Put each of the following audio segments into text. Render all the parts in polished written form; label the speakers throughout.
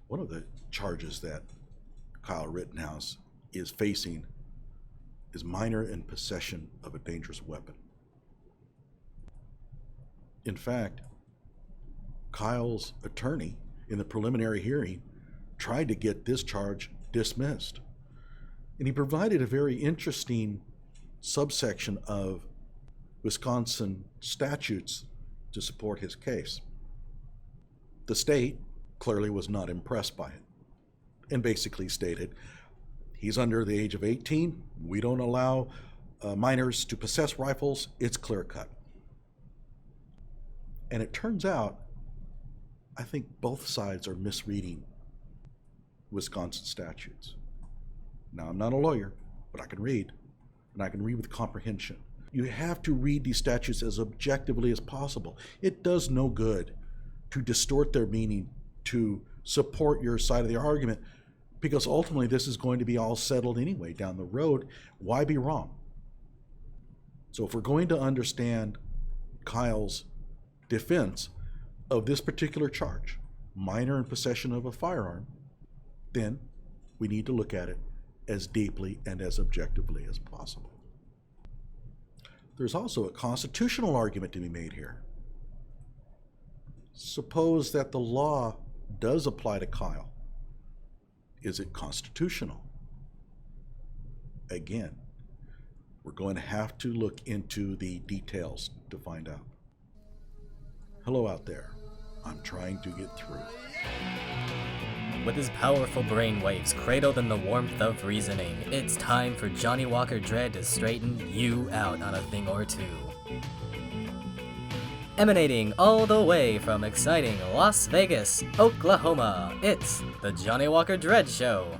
Speaker 1: One of the charges that Kyle Rittenhouse is facing is minor in possession of a dangerous weapon. In fact, Kyle's attorney in the preliminary hearing tried to get this charge dismissed. And he provided a very interesting subsection of Wisconsin statutes to support his case. The state clearly was not impressed by it and basically stated, he's under the age of 18. We don't allow minors to possess rifles. It's clear cut. And it turns out, I think both sides are misreading Wisconsin statutes. Now, I'm not a lawyer, but I can read, and I can read with comprehension. You have to read these statutes as objectively as possible. It does no good to distort their meaning to support your side of the argument, because ultimately this is going to be all settled anyway down the road. Why be wrong? So if we're going to understand Kyle's defense of this particular charge, minor in possession of a firearm, then we need to look at it as deeply and as objectively as possible. There's also a constitutional argument to be made here. Suppose that the law does apply to Kyle. Is it constitutional? Again, we're going to have to look into the details to find out. Hello out there. I'm trying to get through.
Speaker 2: With his powerful brainwaves cradled in the warmth of reasoning, it's time for Johnny Walker Dread to straighten you out on a thing or two. Emanating all the way from exciting Las Vegas, Oklahoma, it's the Johnny Walker Dread Show.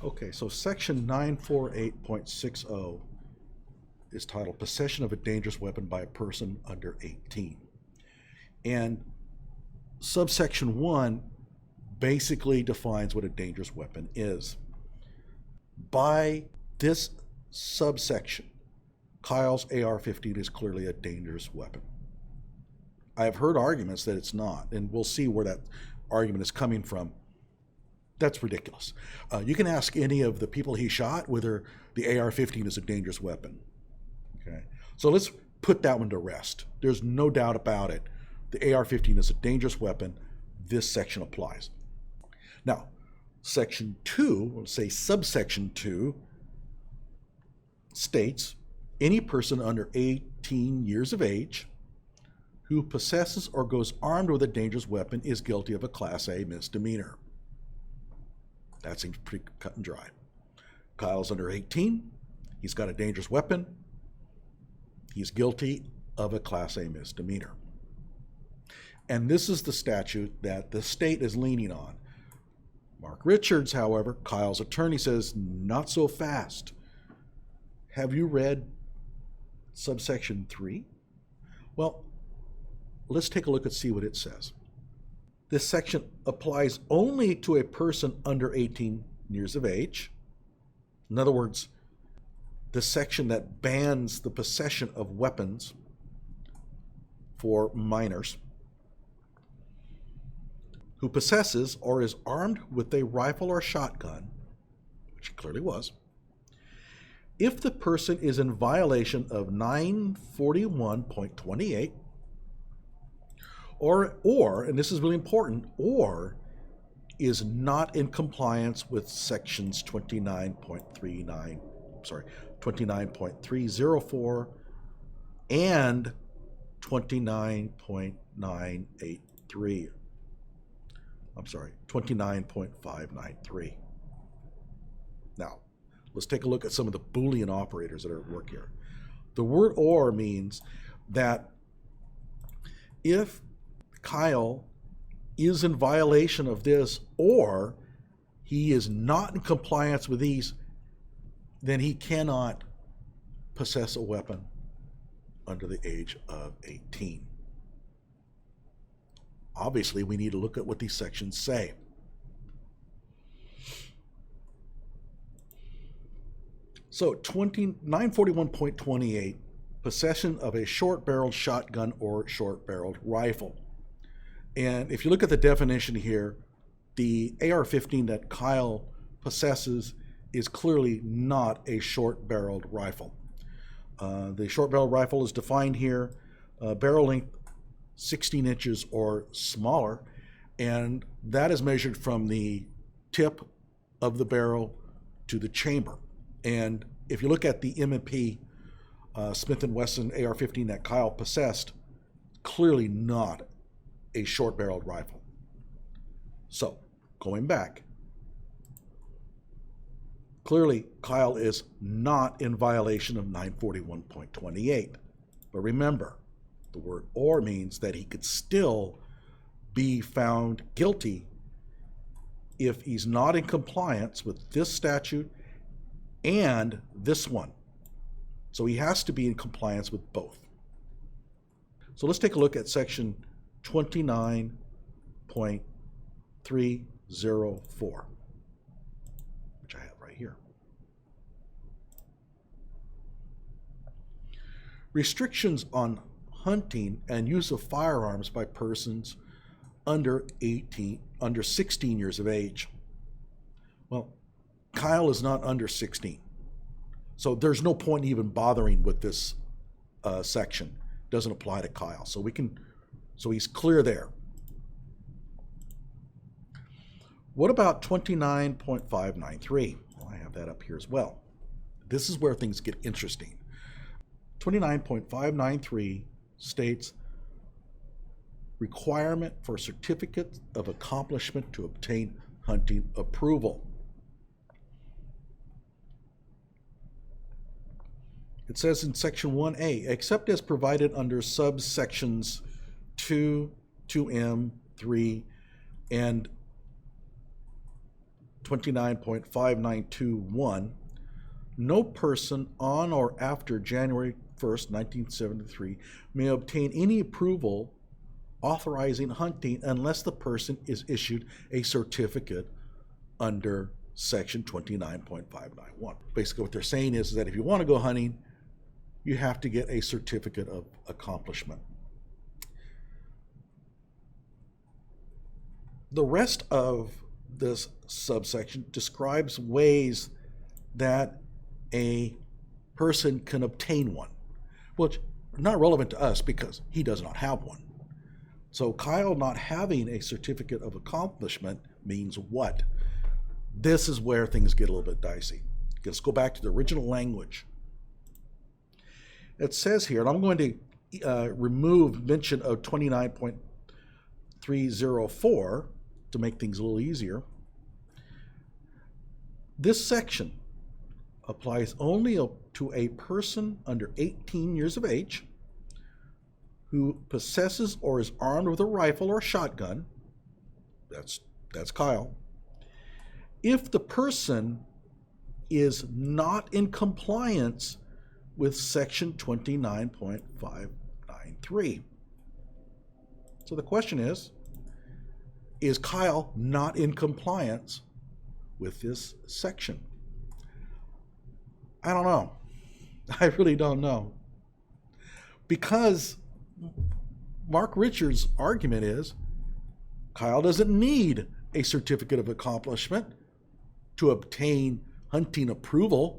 Speaker 1: Okay, so section 948.60 is titled Possession of a Dangerous Weapon by a Person Under 18. And subsection 1 basically defines what a dangerous weapon is. By this subsection, Kyle's AR-15 is clearly a dangerous weapon. I have heard arguments that it's not, and we'll see where that argument is coming from. That's ridiculous. You can ask any of the people he shot whether the AR-15 is a dangerous weapon. Okay, so let's put that one to rest. There's no doubt about it. The AR-15 is a dangerous weapon. This section applies. Now, section 2, let's say subsection 2, states any person under 18 years of age who possesses or goes armed with a dangerous weapon is guilty of a Class A misdemeanor. That seems pretty cut and dry. Kyle's under 18. He's got a dangerous weapon. He's guilty of a Class A misdemeanor. And this is the statute that the state is leaning on. Mark Richards, however, Kyle's attorney, says, not so fast. Have you read subsection 3? Well, let's take a look and see what it says. This section applies only to a person under 18 years of age. In other words, the section that bans the possession of weapons for minors who possesses or is armed with a rifle or shotgun, which he clearly was, if the person is in violation of 941.28, or, and this is really important, or is not in compliance with sections 29.304 and 29.593. Now, let's take a look at some of the Boolean operators that are at work here. The word or means that if Kyle is in violation of this, or he is not in compliance with these, then he cannot possess a weapon under the age of 18. Obviously, we need to look at what these sections say. So 941.28, possession of a short-barreled shotgun or short-barreled rifle. And if you look at the definition here, the AR-15 that Kyle possesses is clearly not a short-barreled rifle. The short-barreled rifle is defined here, barrel length 16 inches or smaller, and that is measured from the tip of the barrel to the chamber. And if you look at the M&P Smith & Wesson AR-15 that Kyle possessed, clearly not a short-barreled rifle. So, going back, clearly Kyle is not in violation of 941.28. But remember, the word or means that he could still be found guilty if he's not in compliance with this statute and this one. So he has to be in compliance with both. So let's take a look at section 29.304, which I have right here. Restrictions on hunting and use of firearms by persons under 16 years of age. Well, Kyle is not under 16. So there's no point even bothering with this section. Doesn't apply to Kyle. So he's clear there. What about 29.593? Well, I have that up here as well. This is where things get interesting. 29.593 states requirement for certificate of accomplishment to obtain hunting approval. It says in section 1A, except as provided under subsections 2, 2M, 3, and 29.5921, no person on or after January 1st, 1973 may obtain any approval authorizing hunting unless the person is issued a certificate under section 29.591. Basically what they're saying is that if you want to go hunting, you have to get a certificate of accomplishment. The rest of this subsection describes ways that a person can obtain one, which are not relevant to us because he does not have one. So Kyle not having a certificate of accomplishment means what? This is where things get a little bit dicey. Let's go back to the original language. It says here, and I'm going to remove mention of 29.304 to make things a little easier. This section applies only to a person under 18 years of age who possesses or is armed with a rifle or a shotgun. That's Kyle. If the person is not in compliance with section 29.593. So the question is Kyle not in compliance with this section? I don't know. I really don't know. Because Mark Richards' argument is Kyle doesn't need a certificate of accomplishment to obtain hunting approval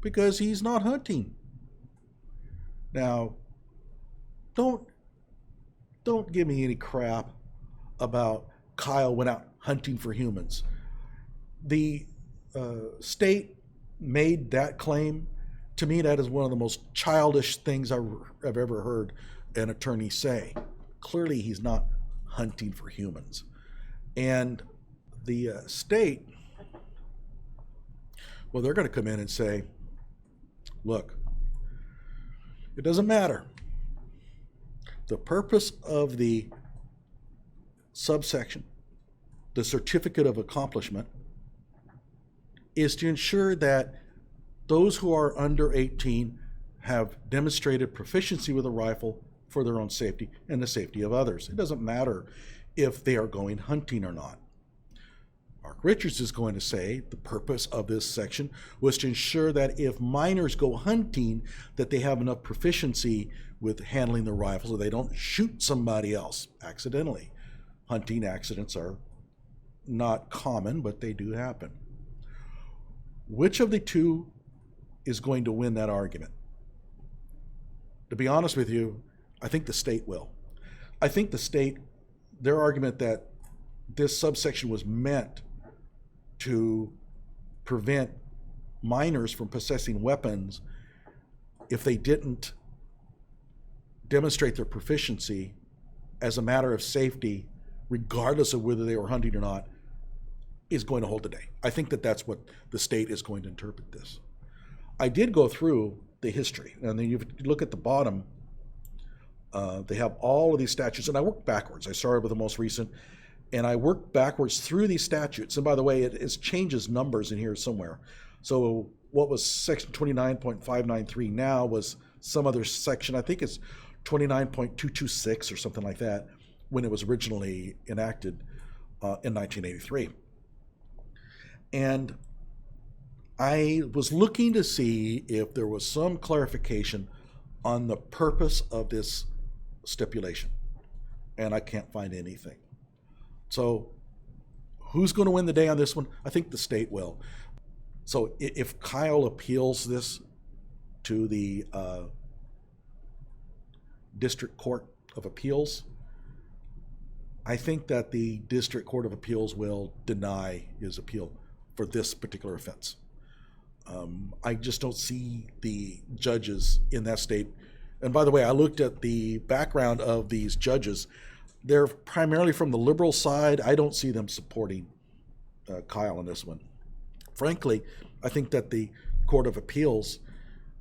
Speaker 1: because he's not hunting. Now, don't give me any crap about Kyle went out hunting for humans. The state made that claim. To me, that is one of the most childish things I've ever heard an attorney say. Clearly, he's not hunting for humans. And the state, well, they're going to come in and say, look, it doesn't matter. The purpose of the subsection, the certificate of accomplishment, is to ensure that those who are under 18 have demonstrated proficiency with a rifle for their own safety and the safety of others. It doesn't matter if they are going hunting or not. Mark Richards is going to say the purpose of this section was to ensure that if minors go hunting, that they have enough proficiency with handling their rifles, or they don't shoot somebody else accidentally. Hunting accidents are not common, but they do happen. Which of the two is going to win that argument? To be honest with you, I think the state will. I think the state, their argument that this subsection was meant to prevent minors from possessing weapons if they didn't demonstrate their proficiency as a matter of safety, regardless of whether they were hunting or not, is going to hold today. I think that that's what the state is going to interpret this. I did go through the history, and then you look at the bottom, they have all of these statutes, and I worked backwards. I started with the most recent, and I worked backwards through these statutes. And by the way, it changes numbers in here somewhere. So what was section 29.593 now was some other section, I think it's 29.226 or something like that, when it was originally enacted in 1983. And I was looking to see if there was some clarification on the purpose of this stipulation, and I can't find anything. So who's going to win the day on this one? I think the state will. So if Kyle appeals this to the District Court of Appeals, I think that the District Court of Appeals will deny his appeal for this particular offense. I just don't see the judges in that state. And by the way, I looked at the background of these judges. They're primarily from the liberal side. I don't see them supporting Kyle on this one. Frankly, I think that the Court of Appeals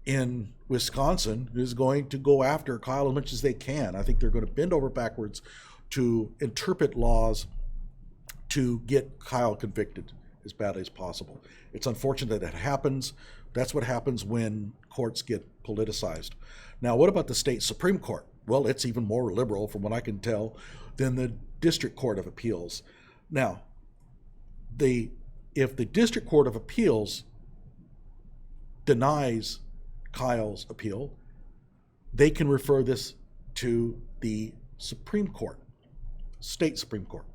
Speaker 1: in Wisconsin is going to go after Kyle as much as they can. I think they're going to bend over backwards to interpret laws to get Kyle convicted as badly as possible. It's unfortunate that it happens. That's what happens when courts get politicized. Now, what about the state Supreme Court? Well, it's even more liberal, from what I can tell, than the District Court of Appeals. Now, if the District Court of Appeals denies Kyle's appeal, they can refer this to the Supreme Court, state Supreme Court.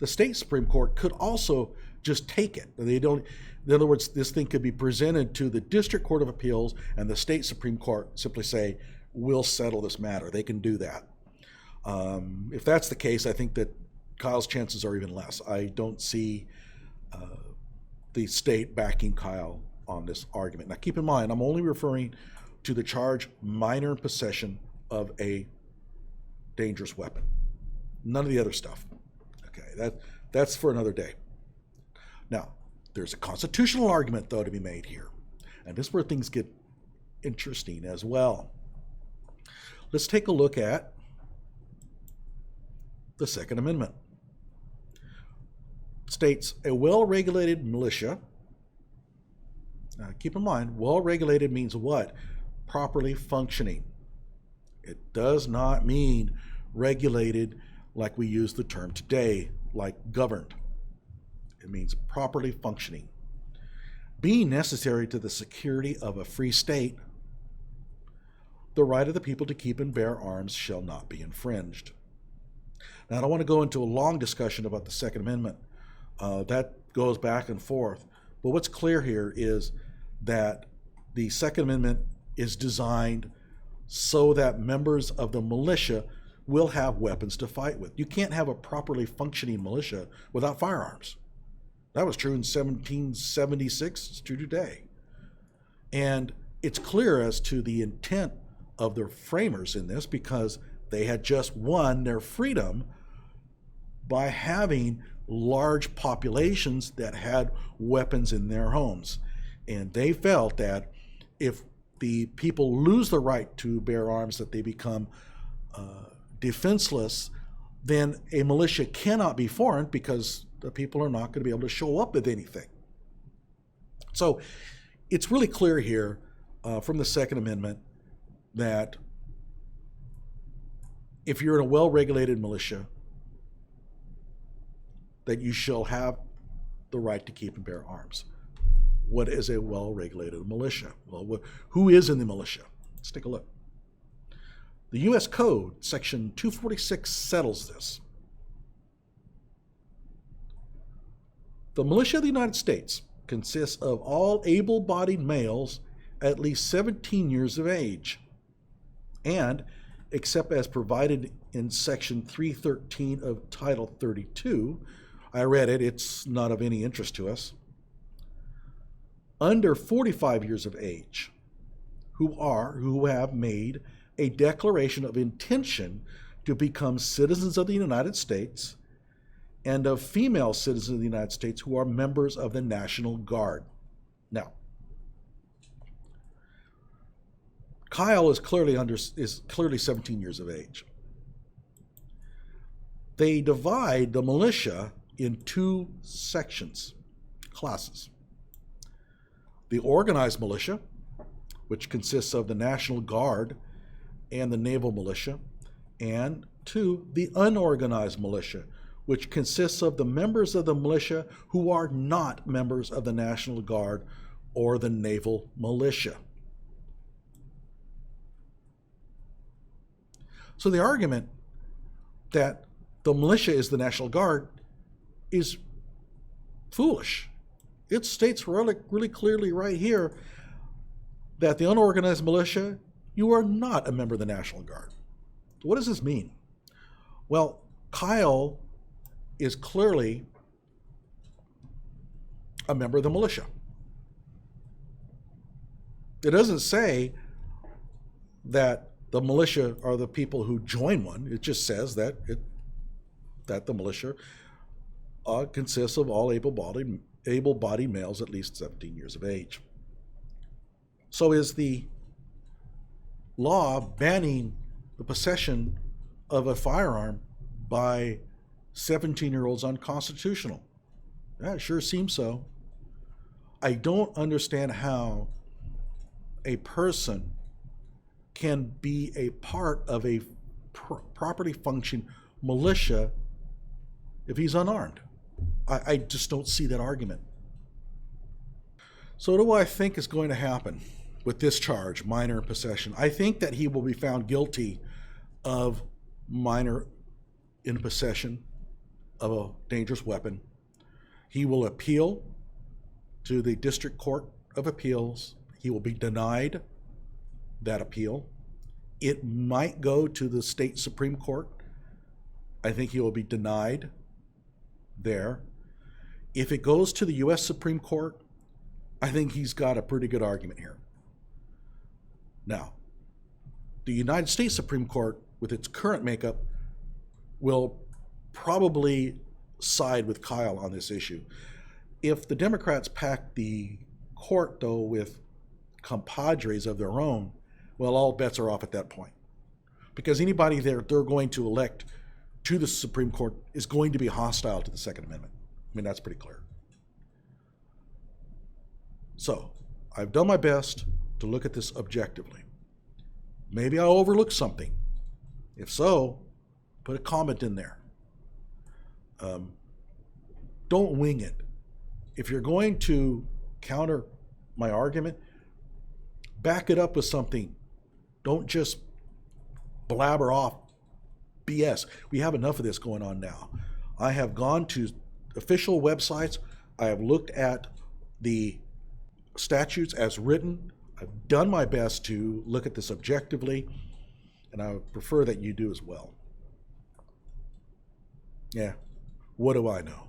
Speaker 1: The state Supreme Court could also just take it. They don't. In other words, this thing could be presented to the District Court of Appeals, and the state Supreme Court simply say, we'll settle this matter. They can do that. If that's the case, I think that Kyle's chances are even less. I don't see the state backing Kyle on this argument. Now, keep in mind, I'm only referring to the charge minor possession of a dangerous weapon. None of the other stuff. Okay, that's for another day. Now, there's a constitutional argument, though, to be made here. And this is where things get interesting as well. Let's take a look at the Second Amendment. It states, a well-regulated militia. Now, keep in mind, well-regulated means what? Properly functioning. It does not mean regulated like we use the term today, like governed. It means properly functioning. Being necessary to the security of a free state, the right of the people to keep and bear arms shall not be infringed. Now, I don't want to go into a long discussion about the Second Amendment. That goes back and forth. But what's clear here is that the Second Amendment is designed so that members of the militia will have weapons to fight with. You can't have a properly functioning militia without firearms. That was true in 1776, it's true today. And it's clear as to the intent of the framers in this, because they had just won their freedom by having large populations that had weapons in their homes. And they felt that if the people lose the right to bear arms, that they become defenseless, then a militia cannot be formed because the people are not going to be able to show up with anything. So it's really clear here from the Second Amendment that if you're in a well-regulated militia, that you shall have the right to keep and bear arms. What is a well-regulated militia? Well, who is in the militia? Let's take a look. The U.S. Code, Section 246, settles this. The militia of the United States consists of all able-bodied males at least 17 years of age, and, except as provided in Section 313 of Title 32, I read it, it's not of any interest to us, under 45 years of age, who have made a declaration of intention to become citizens of the United States, and of female citizens of the United States who are members of the National Guard. Now, Kyle is clearly 17 years of age. They divide the militia in two sections, classes. The organized militia, which consists of the National Guard and the Naval Militia, and two, the unorganized militia, which consists of the members of the militia who are not members of the National Guard or the Naval Militia. So the argument that the militia is the National Guard is foolish. It states really clearly right here that the unorganized militia, you are not a member of the National Guard. What does this mean? Well, Kyle is clearly a member of the militia. It doesn't say that the militia are the people who join one. It just says that the militia consists of all able-bodied males at least 17 years of age. So is the law banning the possession of a firearm by 17-year-olds unconstitutional? Yeah, it sure seems so. I don't understand how a person can be a part of a properly functioning militia if he's unarmed. I just don't see that argument. So what do I think is going to happen with this charge, minor in possession? I think that he will be found guilty of minor in possession of a dangerous weapon. He will appeal to the District Court of Appeals. He will be denied that appeal. It might go to the state Supreme Court. I think he will be denied there. If it goes to the U.S. Supreme Court, I think he's got a pretty good argument here. Now, the United States Supreme Court, with its current makeup, will probably side with Kyle on this issue. If the Democrats pack the court, though, with compadres of their own, well, all bets are off at that point. Because anybody they're going to elect to the Supreme Court is going to be hostile to the Second Amendment. I mean, that's pretty clear. So, I've done my best to look at this objectively. Maybe I overlooked something. If so, put a comment in there. Don't wing it. If you're going to counter my argument, back it up with something. Don't just blabber off BS. We have enough of this going on now. I have gone to official websites. I have looked at the statutes as written. I've done my best to look at this objectively, and I would prefer that you do as well. Yeah, what do I know?